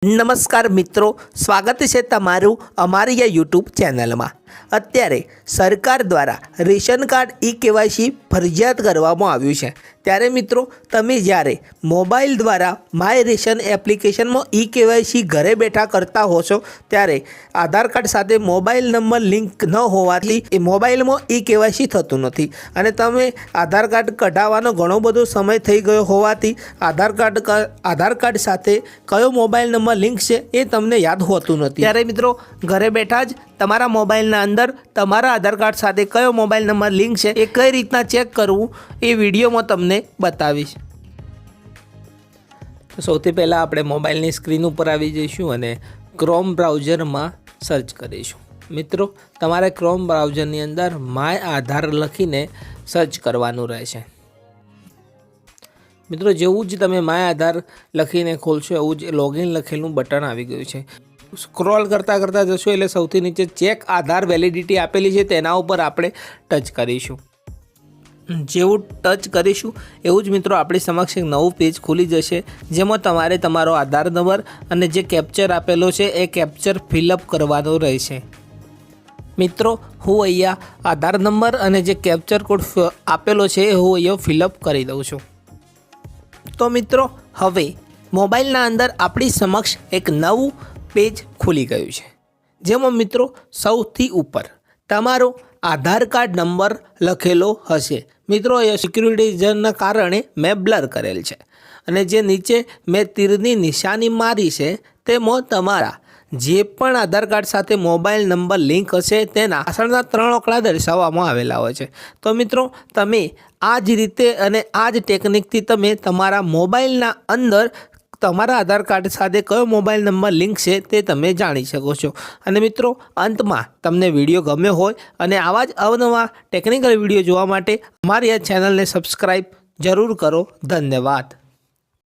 નમસ્કાર મિત્રો, સ્વાગત છે તમારું અમારી આ યુટ્યુબ ચેનલમાં। અત્યારે સરકાર દ્વારા રેશન કાર્ડ ઈ-કેવાયસી ફરજિયાત કરવામાં આવ્યું છે। ત્યારે મિત્રો તમે જ્યારે મોબાઈલ દ્વારા માય રેશન એપ્લિકેશનમાં ઈ-કેવાયસી ઘરે બેઠા કરતા હો છો ત્યારે આધાર કાર્ડ સાથે મોબાઈલ નંબર લિંક ન હોવાથી એ મોબાઈલમાં ઈ-કેવાયસી થતું નથી અને તમે આધાર કાર્ડ કઢાવવાનો ઘણો બધો સમય થઈ ગયો હોવાથી આધાર કાર્ડ સાથે કયો મોબાઈલ નંબર લિંક છે એ તમને યાદ હોતું નથી। ત્યારે મિત્રો ઘરે બેઠા જ તમારા મોબાઈલના અંદર તમારા આધાર કાર્ડ સાથે કયો મોબાઈલ નંબર લિંક છે એ કઈ રીતના ચેક કરવું એ વિડીયોમાં તમને બતાવીશ। તો સૌથી પહેલાં આપણે મોબાઈલની સ્ક્રીન ઉપર આવી જઈશું અને ક્રોમ બ્રાઉઝરમાં સર્ચ કરીશું। મિત્રો તમારે ક્રોમ બ્રાઉઝરની અંદર માય આધાર લખીને સર્ચ કરવાનું રહેશે। મિત્રો જેવું જ તમે માય આધાર લખીને ખોલશો એવું જ લોગિન લખેલું બટન આવી ગયું છે। સ્ક્રોલ કરતાં જશો એટલે સૌથી નીચે ચેક આધાર વેલિડિટી આપેલી છે તેના ઉપર આપણે ટચ કરીશું। જેવું ટચ કરીશું એવું જ મિત્રો આપણી સમક્ષ એક નવું પેજ ખુલી જશે જેમાં તમારે તમારો આધાર નંબર અને જે કેપ્ચર આપેલો છે એ કેપ્ચર ફિલઅપ કરવાનો રહેશે। મિત્રો હું અહીંયા આધાર નંબર અને જે કેપ્ચર કોડ આપેલો છે એ હું અહીંયા ફિલઅપ કરી દઉં છું। તો મિત્રો હવે મોબાઈલના અંદર આપણી સમક્ષ એક નવું પેજ ખુલી ગયું છે જેમાં મિત્રો સૌથી ઉપર તમારો આધાર કાર્ડ નંબર લખેલો હશે। મિત્રો એ સિક્યુરિટી રીઝનના કારણે મેં બ્લર કરેલ છે અને જે નીચે મેં તીરની નિશાની મારી છે તેમાં તમારા જે પણ આધાર કાર્ડ સાથે મોબાઈલ નંબર લિંક હશે તેના પાછળના 3 આંકડા દર્શાવવામાં આવેલા હોય છે। તો મિત્રો તમે આ જ રીતે અને આ જ ટેકનિકથી તમે તમારા મોબાઈલના અંદર તમારા આધાર કાર્ડ સાથે કયો મોબાઈલ નંબર લિંક છે તે તમે જાણી શકો છો। અને મિત્રો અંતમાં તમને વિડીયો ગમ્યો હોય અને આવા જ અવનવા ટેકનિકલ વિડીયો જોવા માટે અમારી આ ચેનલને સબસ્ક્રાઈબ જરૂર કરો। ધન્યવાદ।